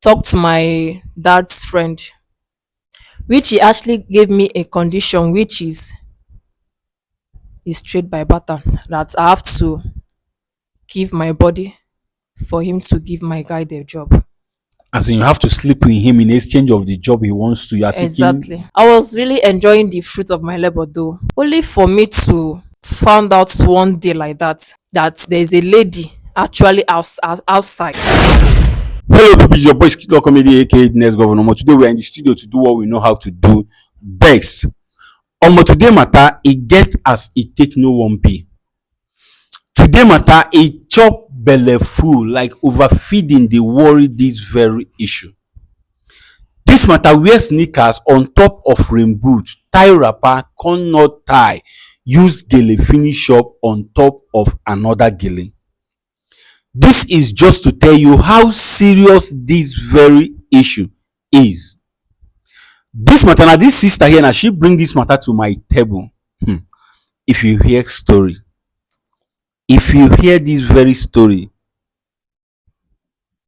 talked to my dad's friend, which he actually gave me a condition, which is straight by pattern, that I have to give my body for him to give my guy the job. As in, you have to sleep with him in exchange of the job he wants to. You are seeking. Exactly. I was really enjoying the fruit of my labor though. Only for me to found out one day like that there's a lady actually outside. Hello, people. It's your boy SKITLORD COMEDY, aka Next Governor. Today we are in the studio to do what we know how to do best. Today matter, it get as it take no one be. Today matter, it chop belle full like overfeeding dey worry this very issue. This matter, wear sneakers on top of rain boot, tie wrapper, con not tie, use gele finish up on top of another gele. This is just to tell you how serious this very issue is. This matter, na this sister here, na she bring this matter to my table. If you hear story, if you hear this very story,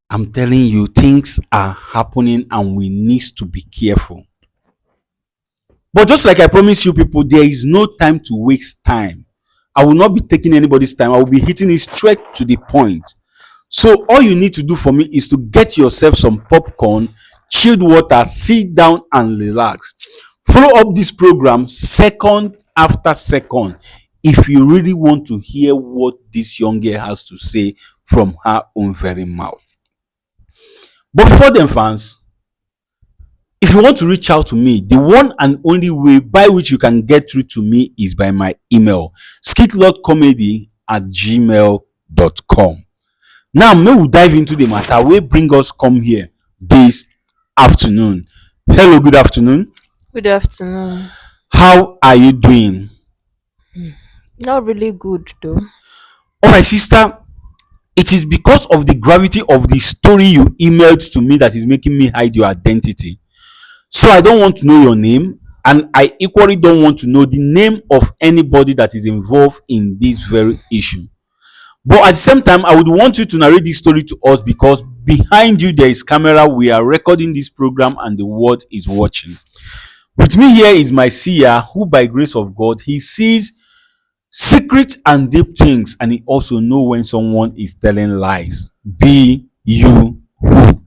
I'm telling you, things are happening and we need to be careful. But just like I promise you people, there is no time to waste time. I will not be taking anybody's time. I will be hitting it straight to the point. So all you need to do for me is to get yourself some popcorn, chilled water, sit down and relax. Follow up this program second after second if you really want to hear what this young girl has to say from her own very mouth. But before then, fans, if you want to reach out to me, the one and only way by which you can get through to me is by my email, skitlordcomedy@gmail.com. Now, may we dive into the matter wey bring us come here this afternoon. Hello, good afternoon. Good afternoon. How are you doing? Not really good though. All right, sister. It is because of the gravity of the story you emailed to me that is making me hide your identity. So I don't want to know your name, and I equally don't want to know the name of anybody that is involved in this very issue. But at the same time, I would want you to narrate this story to us because behind you there is camera. We are recording this program and the world is watching. With me here is my seer, who by grace of God, he sees secret and deep things, and he also know when someone is telling lies. Be you who.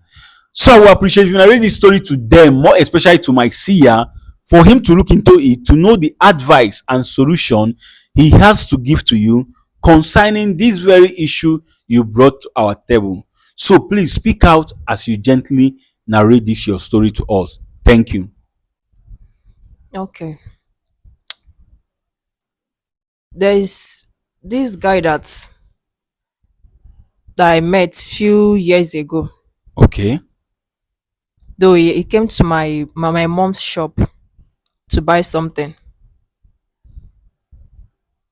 So I will appreciate if you narrate this story to them, more especially to my seer, for him to look into it, to know the advice and solution he has to give to you concerning this very issue you brought to our table. So please speak out as you gently narrate this your story to us. Thank you. Okay. There is this guy that I met few years ago. Okay. Though he came to my mom's shop to buy something.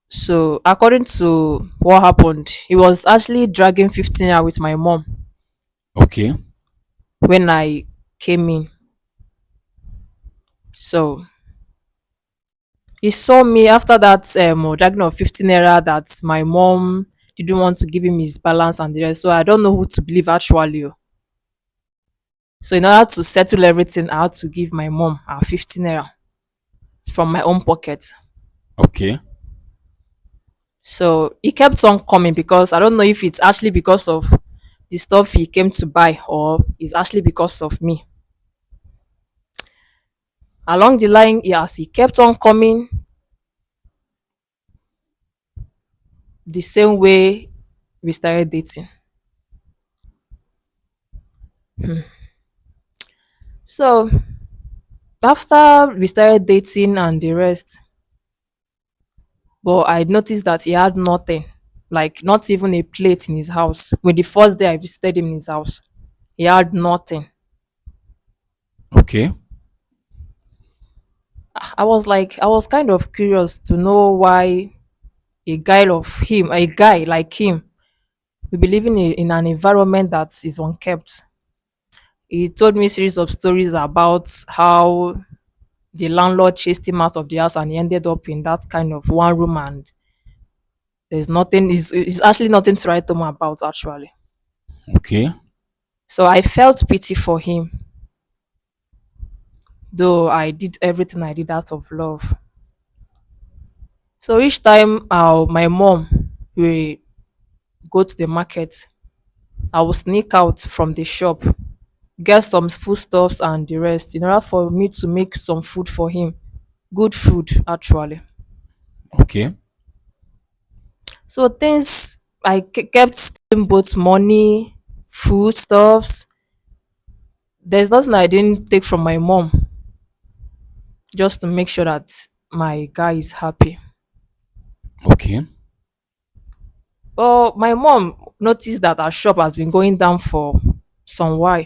So according to what happened, he was actually dragging 15 hours with my mom Okay. when I came in. So he saw me after that dragging of 15 naira that my mom didn't want to give him his balance and the rest. So I don't know who to believe actually. So in order to settle everything, I had to give my mom her 15 naira from my own pocket. Okay. So he kept on coming because I don't know if it's actually because of the stuff he came to buy or it's actually because of me. Along the line, as he kept on coming, the same way we started dating. So after we started dating and the rest, but I noticed that he had nothing, like not even a plate in his house. When the first day I visited him in his house, he had nothing. Okay. I was kind of curious to know why a guy like him, will be living in an environment that is unkept. He told me a series of stories about how the landlord chased him out of the house and he ended up in that kind of one room and there's nothing is actually nothing to write home about actually. Okay. So I felt pity for him, though I did everything I did out of love. So each time my mom will go to the market, I will sneak out from the shop, get some foodstuffs and the rest in order for me to make some food for him. Good food, actually. Okay. So things I kept stealing both money, foodstuffs. There's nothing I didn't take from my mom just to make sure that my guy is happy. Okay. But my mom noticed that our shop has been going down for some while.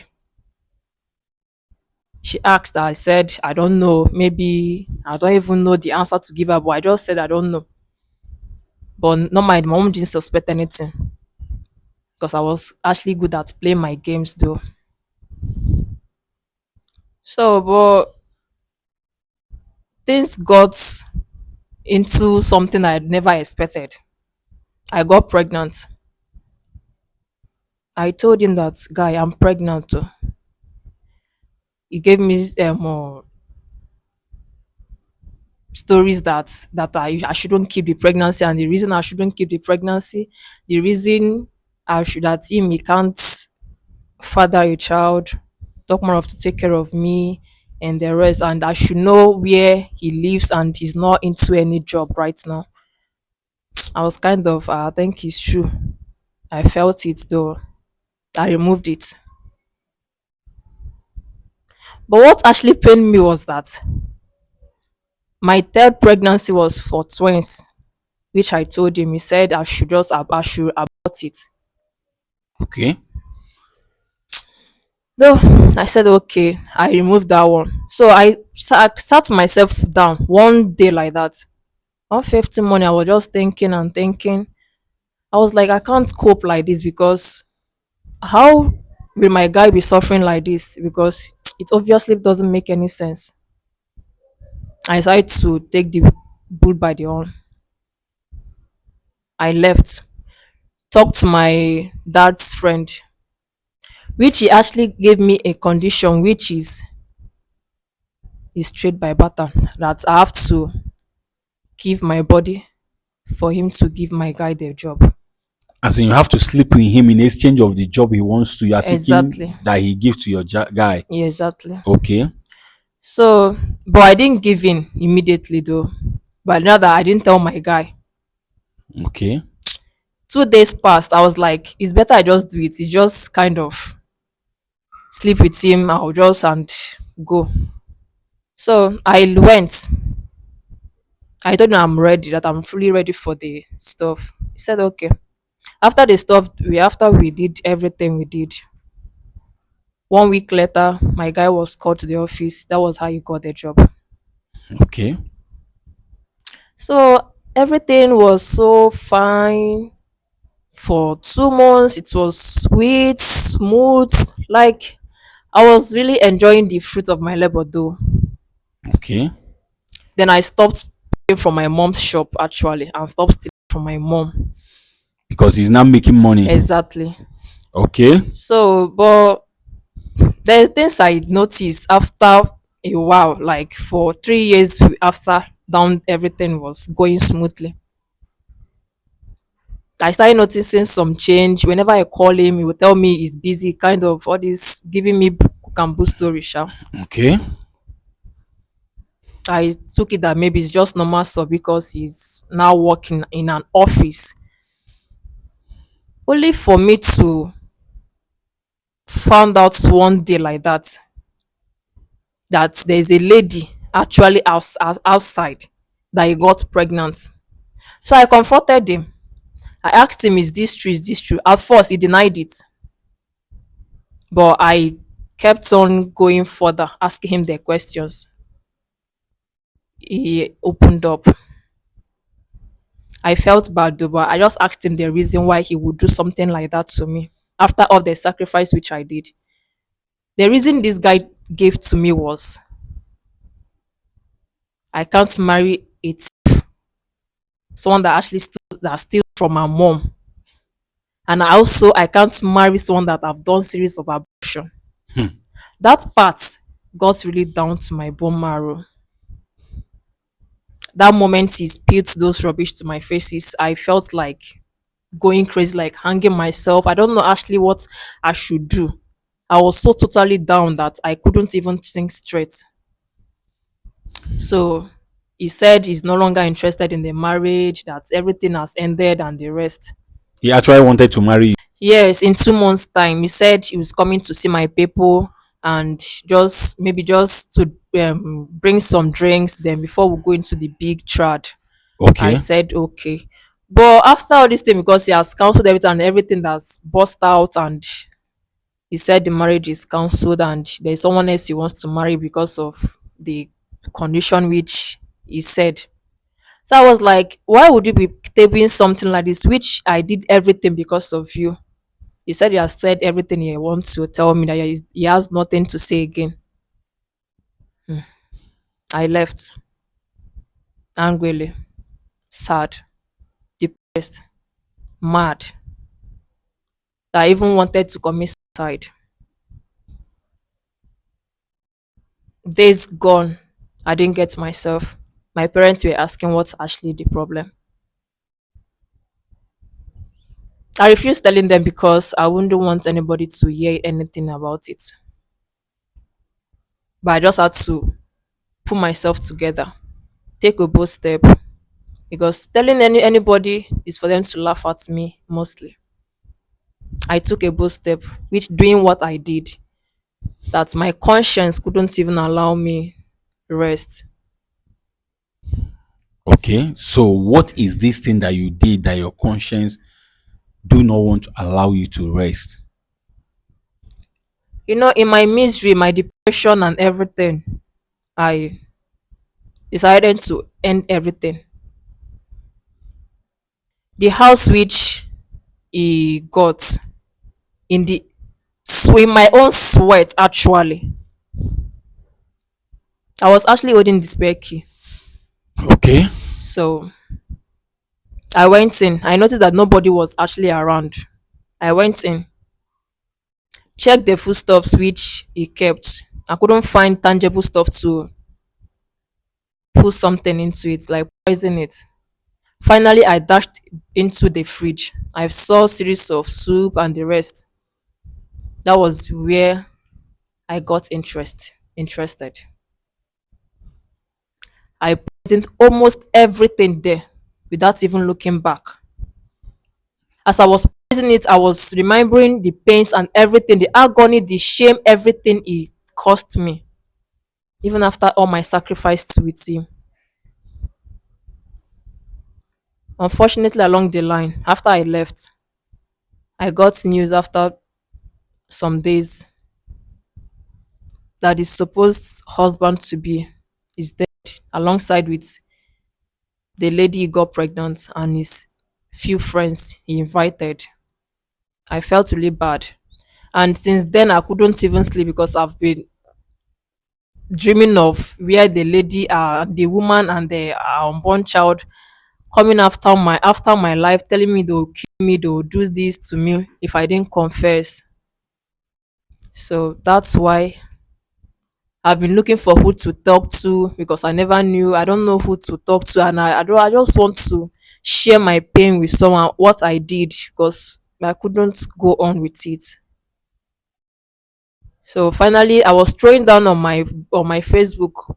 She asked, I said, I don't know. Maybe I don't even know the answer to give her, but I just said I don't know. But not my mom didn't suspect anything because I was actually good at playing my games though. So, but things got into something I had never expected. I got pregnant. I told him that guy, I'm pregnant too. He gave me stories that I shouldn't keep the pregnancy, and the reason I shouldn't keep the pregnancy, the reason I should that him he can't father a child, talk more of to take care of me and the rest, and I should know where he lives and he's not into any job right now. I was kind of I think it's true. I felt it though. I removed it. But what actually pained me was that my third pregnancy was for twins, which I told him. He said I should abort it. Okay. No, I said okay. I removed that one. So I sat myself down one day like that. 1:50 morning, I was just thinking and thinking. I was like, I can't cope like this because how will my guy be suffering like this? Because it obviously doesn't make any sense. I decided to take the bull by the horn. I left, talked to my dad's friend, which he actually gave me a condition, which is straight by pattern that I have to give my body for him to give my guy the job. As in, you have to sleep with him in exchange of the job he wants to. You are seeking Exactly. that he give to your guy. Yeah, exactly. Okay. So, but I didn't give in immediately though. But now that I didn't tell my guy, Okay. 2 days passed. I was like, it's better I just do it. It's just kind of sleep with him. I'll just and go. So I went. I told him I'm ready, that I'm fully ready for the stuff. He said okay. After the stuff, after we did everything we did, 1 week later, my guy was called to the office. That was how he got the job. Okay. So everything was so fine for 2 months. It was sweet, smooth. Like I was really enjoying the fruit of my labor though. Okay. Then I stopped paying from my mom's shop actually and stopped stealing from my mom. Because he's now making money. Exactly. Okay. So, but the things I noticed after a while, like for 3 years after down everything was going smoothly. I started noticing some change. Whenever I call him, he will tell me he's busy, kind of all this giving me cook and boo story. Sha. Okay. I took it that maybe it's just normal stuff because he's now working in an office. Only for me to found out one day like that there's a lady actually outside that he got pregnant. So I confronted him. I asked him, is this true? Is this true? At first, he denied it. But I kept on going further, asking him the questions. He opened up. I felt bad though, but I just asked him the reason why he would do something like that to me after all the sacrifice which I did. The reason this guy gave to me was I can't marry it someone that actually that steals from my mom And I can't marry someone that I've done series of abortion. That part got really down to my bone marrow. That moment he spilled those rubbish to my faces, I felt like going crazy, like hanging myself. I don't know actually what I should do. I was so totally down that I couldn't even think straight. So he said he's no longer interested in the marriage, that everything has ended and the rest. He actually wanted to marry you. Yes, in 2 months' time, he said he was coming to see my people and just maybe just to bring some drinks. Then before we go into the big trad, I Okay. said okay. But after all this thing, because he has cancelled everything and everything that's bust out, and he said the marriage is cancelled and there's someone else he wants to marry because of the condition which he said. So I was like, why would you be tabling something like this, which I did everything because of you? He said he has said everything he wants to tell me, that he has nothing to say again. I left angrily, sad, depressed, mad. I even wanted to commit suicide. Days gone, I didn't get myself. My parents were asking what's actually the problem. I refused telling them because I wouldn't want anybody to hear anything about it. But I just had to put myself together, take a bold step, because telling anybody is for them to laugh at me mostly. I took a bold step, which doing what I did, that my conscience couldn't even allow me rest. Okay. So what is this thing that you did that your conscience do not want to allow you to rest? You know, in my misery, my depression and everything, I decided to end everything. The house which he got in the in my own sweat, actually, I was actually holding the spare key. Okay. So I went in. I noticed that nobody was actually around. I went in, checked the foodstuffs which he kept. I couldn't find tangible stuff to put something into it, like poison it. Finally, I dashed into the fridge. I saw series of soup and the rest. That was where I got interested. I poisoned almost everything there without even looking back. As I was poisoning it, I was remembering the pains and everything, the agony, the shame, everything it cost me, even after all my sacrifice with him. Unfortunately, along the line, after I left, I got news after some days that his supposed husband to be is dead, alongside with the lady he got pregnant and his few friends he invited. I felt really bad. And since then, I couldn't even sleep because I've been dreaming of where the lady, the woman, and the unborn child coming after my life, telling me they'll kill me, they'll do this to me if I didn't confess. So that's why I've been looking for who to talk to, because I never knew. I don't know who to talk to, and I just want to share my pain with someone. What I did, because I couldn't go on with it. So finally, I was throwing down on my Facebook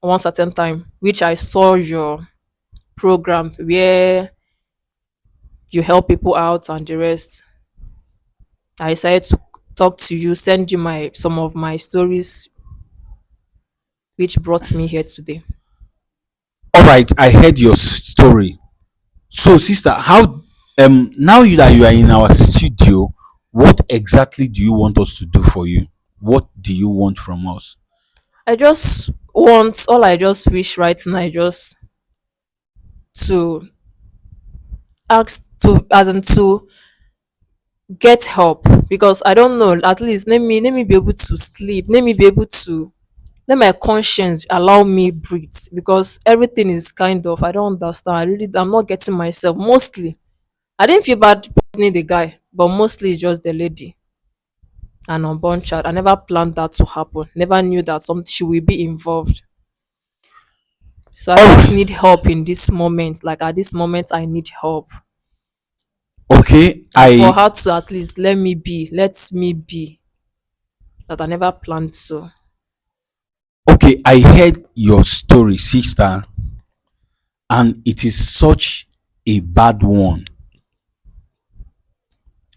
one certain time, which I saw your program where you help people out and the rest. I decided to talk to you, send you my some of my stories, which brought me here today. All right. I heard your story. So, sister, how now that you are in our studio, what exactly do you want us to do for you? What do you want from us? I just wish right now, I just to ask to as in to get help, because I don't know, at least let me be able to sleep, let me be able to let my conscience allow me breathe, because everything is kind of, I don't understand. I'm not getting myself mostly. I didn't feel bad poisoning the guy, but mostly it's just the lady, an unborn child. I never planned that to happen. Never knew that some she will be involved. So I just Oh, need help in this moment. Like at this moment, I need help. okay. And for her to at least let me be. That I never planned to. I heard your story, sister, and it is such a bad one.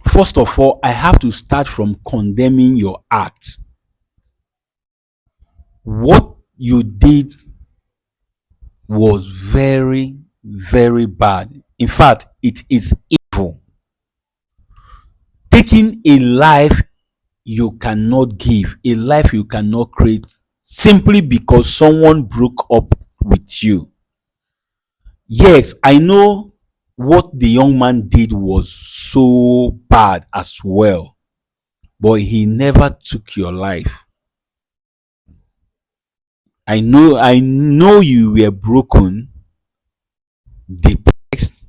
First of all, I have to start from condemning your act. What you did was very, very bad. In fact, it is evil. Taking a life you cannot give, a life you cannot create, simply because someone broke up with you. Yes, I know what the young man did was so bad as well, but he never took your life. I know you were broken, depressed,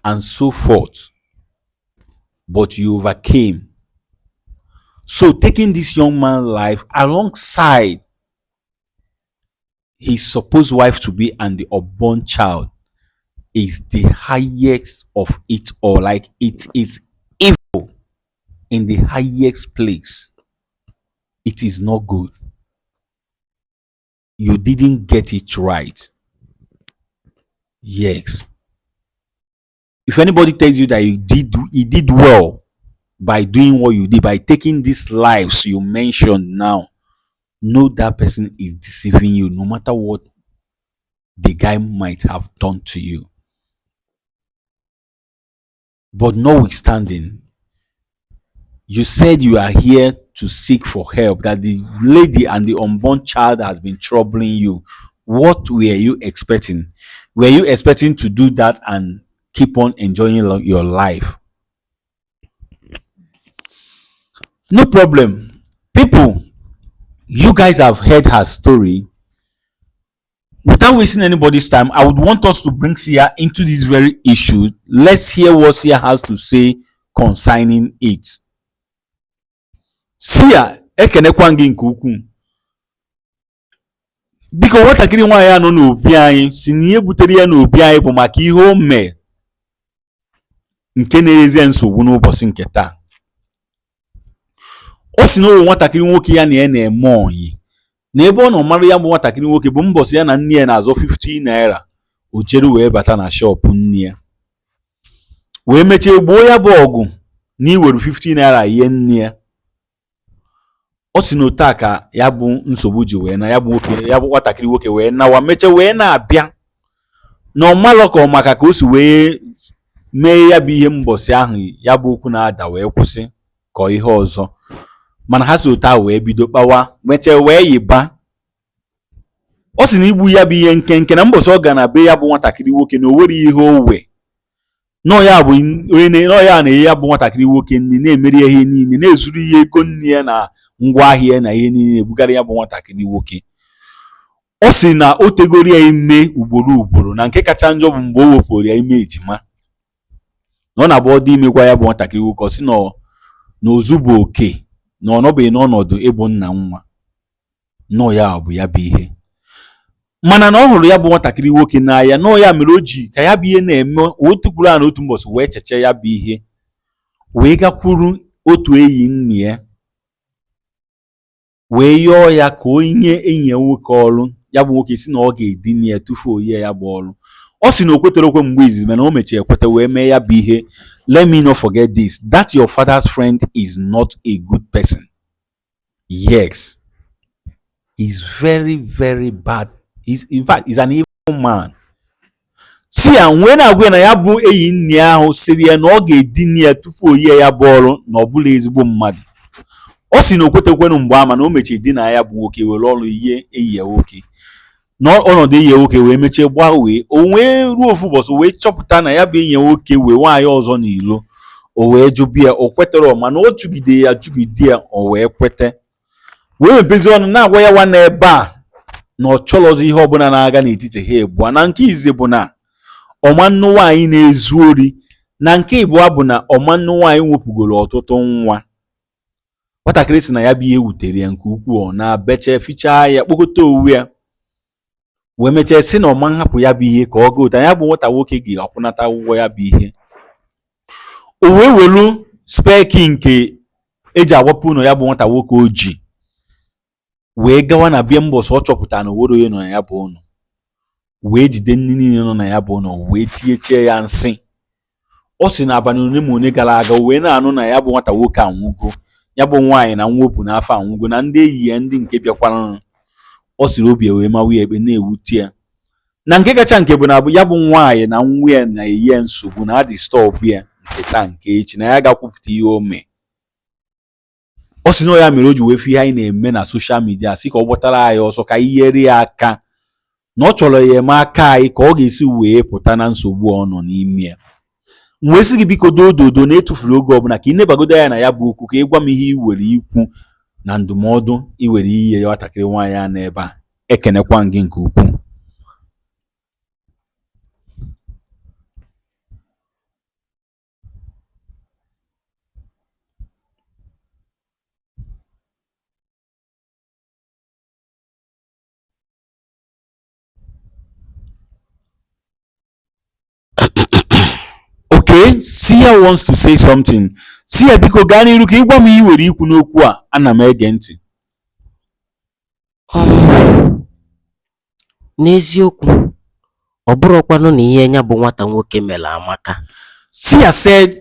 and so forth, but you overcame. So taking this young man's life alongside his supposed wife to be and the unborn child is the highest of it all. Like, it is evil in the highest place. It is not good. You didn't get it right. Yes. If anybody tells you that you did well by doing what you did, by taking these lives you mentioned now, know that person is deceiving you, no matter what the guy might have done to you. But notwithstanding, you said you are here to seek for help, that the lady and the unborn child has been troubling you. What were you expecting? Were you expecting to do that and keep on enjoying your life? No problem. People, you guys have heard her story. Without wasting anybody's time, I would want us to bring Sia into this very issue. Let's hear what Sia has to say concerning it. Sia, ekenekwa gị nke ukwuu. Biko nwatakịrị nwaanyị a nọ n'obi anyị si na ihe butere ya n'obi anyị bụ maka ihe o mee nke na-ezie nsogbu n'ụbọchị nke taa. O si na o nwatakịrị nwoke ya na ya na-eme oyi, na ebe ọ nọ mara ya bụ nwatakịrị nwoke bụ mbọsị ya na nne ya na-azọ 50 naira, o jere wee bata na shọpụ nne ya wee mechie gboo ya bụ ọgụ na iwere 50 naira ihe nne ya. O si na taa ka ya bụ nsogbu ji wee na ya bụ nwatakịrị nwoke wee nawa meche wee na-abịa na ọmalọ ka ọ maka ka o si wee mee ya bụ ihe mbọsị ahụ ya bụ okwu na-ada wee kwụsị ka ihe ọzọ, mana ha si otu ahụ wee bido kpawa meche wee yiba. O si na igbu ya bụ ihe nkenke na mbọsị ọ ga na be ya bụ nwatakịrị nwoke na o nwere ihe o we nọ ya bụ onye na ya bụ nwatakịrị nwoke nne na-emeri ihe niile, na-ezuru ihe ego nne ya na ngwaahịa na ihe niile ebugara ya bụ nwatakịrị nwoke. O si na o tegoro ya ime ugboro na nke kacha njọ bụ mgbe o wepụrụ ya ime ejima, na ọ na-abụ ọ dị imekwa ya bụ nwatakịrị nwoke. O si na ozubu oke na ọ nọbeghị n'ọnọdụ ịbụ nna nwa, nọ ya bụ ya bụ ihe. Mana na ọ hụrụ ya bụ nwatakịrị nwoke n'anya, nọ ya mere o ji ka ya bụ ihe na-eme otu kwuru a na otu mbọsị wee cheche ya bụ ihe wee gakwuru otu enyi nne ya wee yọọ ya ka o nye enyi ya nwoke ọrụ. Ya bụ nwoke si na ọ ga-edina ya tufu o yie ya bụ ọrụ. O si na o kwetere okwe mgbe izizi, mana o mechara ekweta wee mee ya bụ ihe. Let me not forget this, that your father's friend is not a good person. Yes, he's very, very bad. In fact, he's an evil man. Si ya nwee na-agwa na ya bụ enyi nne ahụ siri ya na ọ ga-edina ya tupu o yie ya bụ ọrụ na ọ bụla ezigbo mmadụ. O si na o kwetekwenu mgbe ama na o mechie dina ya bụ nwoke were ọrụ ihe enyi ya nwoke n'ọnọdụ enyi ya nwoke wee mechie gbanwee. O wee ruo ofu ụbọchị wee chọpụta na ya bụ enyi ya nwoke wee nwaanyị ọzọ n'ilo. O wee jụbịa ya, o kwetere, mana o chụgide ya o wee kwete wee mepezi ọnụ na-agwa ya nwa n'ebe a na ọ chọrọzi ihe ọbụla na-aga n'etiti ha abụọ. Na nke izizi bụ na ọma nnụ nwaanyị na-ezu ori Na nke ịbụa bụ na ọmanụ nwaanyị wepụgoro ọtụtụ nwa. Nwatakịrị sị na ya bụ ihe wutere ya nke ukwuu, ọ na-beche fichaa ya kpokọta owu ya wee mechaa sị na ọma nhapụ ya bụ ihe ka ọ gaa ụta ya bụ nwata nwoke ga-akwụnata ụgwọ ya bụ ihe. O wee welu spare key nke eji agbapụ ụlọ ya bụ nwata nwoke oji wee gawa na bie mbọsị ọ chọpụtara na owero onye nọ na ya bụ ụlọ, wee jide ndị niile nọ na ya bụ ụlọ wee tinyechie ya nsị. Ọ sị na abalị ole ma ole gara aga wee na-anụ na ya bụ nwata nwoke anwụgo, ya bụ nwaanyị na nwa o bu n'afọ anwụgo, na ndị enyi ya ndị nke bịakwara. Ọ sịrị obi wee mawa ya ekpe na-ewute ya. Na nke kacha nke bụ na ya bụ nwaanyị na nwa ya na-eyi ya nsogbu na adị stọp ya nke taa nke echi na ya ga-akwupụta ihe o mee. Ọ sị na ya mere o ji wee fụ ihe anyị na-eme na soshal midia sị ka ọ gbọtara anyị ọsọ ka anyị nyere ya aka, na ọ chọrọ ya eme aka anyị ka ọ ga-esi wee pụta na nsogbu ọ nọ n'ime ya. M wee sị gị biko dododo na-etufuru oge ọbụla ka ị nebagodo ya na ya bụ okwu ka ị gwa m ihe i were ikwu na ndụmọdụ i were ihe ya nwatakịrị nwaanyị a n'ebe a. Ekenekwa gị nke ukwuu. Okay, Sia wants to say something. Sia biko gaa n'iru ka ị gwa m ihe i were ikwu n'okwu a, ana m ege ntị. N'eziokwu, ọ bụrụkwanụ na ihe ya bụ nwata nwoke mere amaka. Sia said,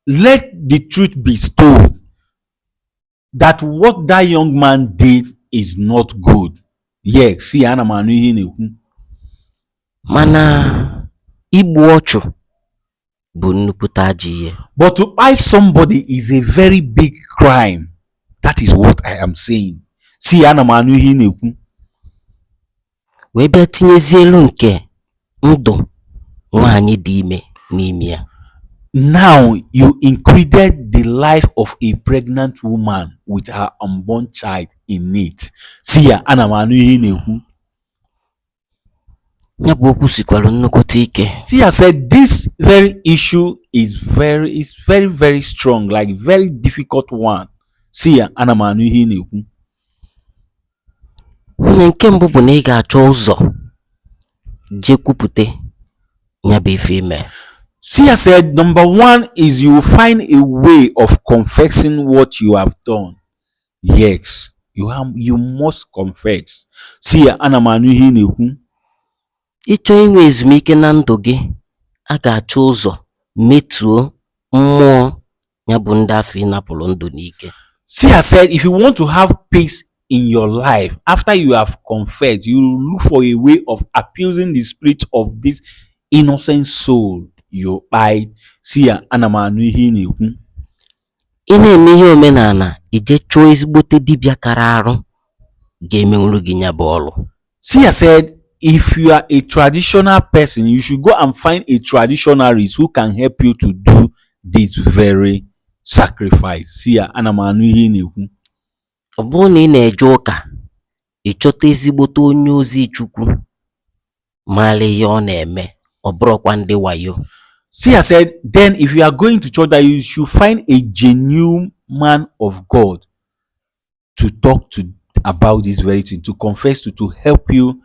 let the truth be told that what that young man did is not good. Yes, Sia, ana m anụ ihe ị na-ekwu. Mana igbu ọchụ bụ nnukwute ajọ ihe. But to kpai somebody is a very big crime. That is what I am saying. Sia, ana m anụ ihe ị na-ekwu. Wee bịa tinyezielu nke ndụ nwaanyị dị ime n'ime ya. Now you included the life of a pregnant woman with her unborn child in it. Sia, ana m anụ ihe ị na-ekwu. Ya bụ okwu sikwara nnukwute ike. Sia said this very issue is very very strong, like very difficult one. Sia, ana m anụ ihe ị na-ekwu. Nwunye nke mbụ bụ na ị ga-achọ ụzọ je kwupụta ya bụ ife ime. Sia said number one is you find a way of confessing what you have done. Yes, you must confess. Sia, ana m anụ ihe ị na-ekwu. Ịchọ inwe ezumike na ndụ gị, a ga-achọ ụzọ metuo mmụọ ya bụ ndị afọ ịnapụrụ ndụ n'ike. Sia said if you want to have peace in your life after you have confessed, you look for a way of appeasing the spirit of this innocent soul you kpai. Sia, ana m anụ ihe ị na-ekwu. Ị na-eme ihe omenala, ije chọọ ezigbote dibịa kara arụ ga-emenwuru gị ya bụ ọrụ. Sia said if you are a traditional person, you should go and find a traditionalist who can help you to do this very sacrifice. Sia, ana m anụ ihe ị na-ekwu. Ọ bụrụ na ị na-eje ụka, ị chọta ezigbote onye ozi Chukwu maara ihe ọ na-eme, ọ bụrụkwa ndị wayo. Sia said then if you are going to church, that you should find a genuine man of God to talk to about this very thing, to confess to help you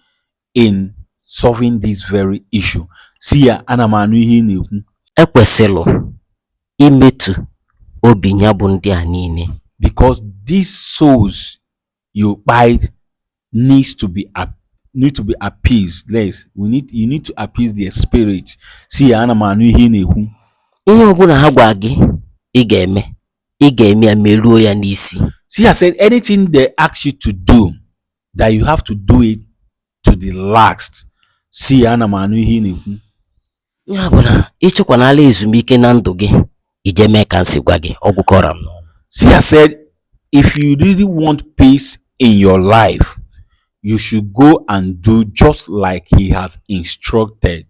in solving this very issue. Sia, ana m anụ ihe ị na-ekwu. Ekwesịrị imetu obi ya bụ ndị a niile. Because these souls you kpai need to be appeased. You need to appease their spirit. Sia, ana m anụ ihe ị na-ekwu. Ihe ọbụla ha gwa gị ị ga-eme ya meruo ya n'isi. Sia said anything they ask you to do, that you have to do it to the last. Sia, ana m anụ ihe ị na-ekwu. Ya bụ na ịchịkwanala ezumike na ndụ gị, ije mee ka nsị gwa gị ọgwụ kọrọ m. Sia said if you really want peace in your life, you should go and do just like he has instructed.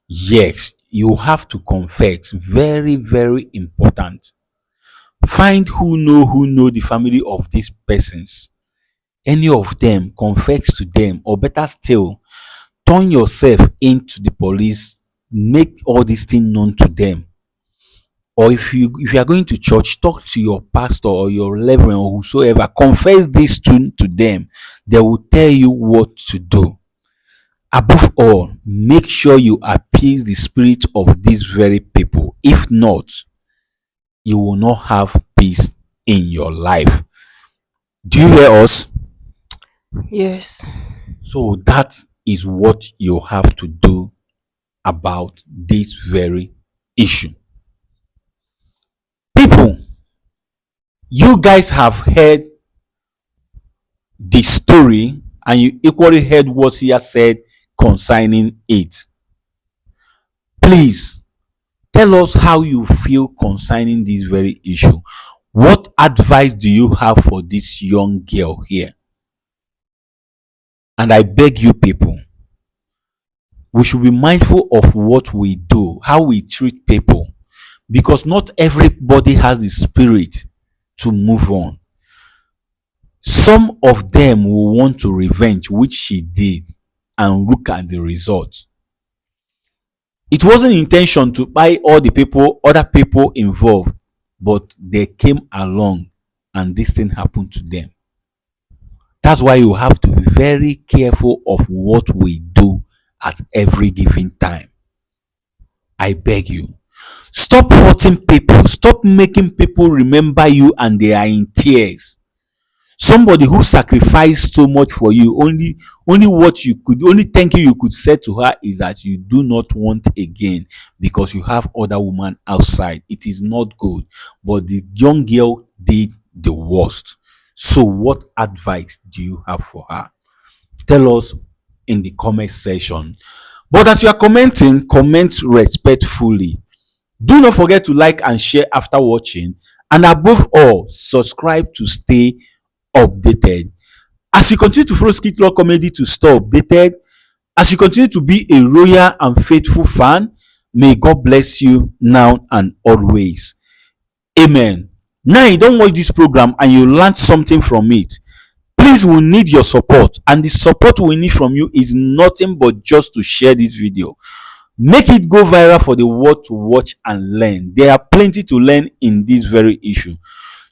Yes, you have to confess. Very, very important. Find who know the family of these persons. Any of them, confess to them, or better still, turn yourself into the police make all these things known to them. Or if you are going to church, talk to your pastor or your reverend or whosoever, confess this to them. They will tell you what to do. Above all, make sure you appease the spirit of these very people. If not, you will not have peace in your life. Do you hear us? Yes. So that is what you have to do about this very issue. People, you guys have heard the story and you equally heard what Sia said concerning it. Please tell us how you feel concerning this very issue. What advice do you have for this young girl here? And I beg you people, we should be mindful of what we do, how we treat people, because not everybody has the spirit to move on. Some of them will want to revenge, which she did, and look at the result. It wasn't intention to buy all the people, other people involved, but they came along and this thing happened to them. That's why you have to be very careful of what we do at every given time. I beg you. Stop hurting people. Stop making people remember you and they are in tears. Somebody who sacrificed so much for you, only thank you could say to her is that you do not want again because you have other women outside. It is not good. But the young girl did the worst. So what advice do you have for her? Tell us in the comment section. But as you are commenting, comment respectfully. Do not forget to like and share after watching, and above all, subscribe to stay updated. As you continue to follow SKITLORD Comedy to stay updated, as you continue to be a loyal and faithful fan, may God bless you now and always. Amen. Now you don't watch this program and you learned something from it. Please, we need your support, and the support we need from you is nothing but just to share this video. Make it go viral for the world to watch and learn. There are plenty to learn in this very issue.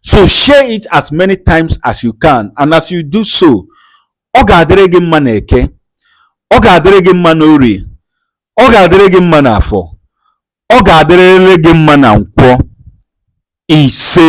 So share it as many times as you can, and as you do so, ọ ga-adịrị gị mma n'Eke, ọ ga-adịrị gị mma n'Orie, ọ ga-adịrị gị mma n'Afọ, ọ ga-adịrịrị gị mma na Nkwọ. Ise.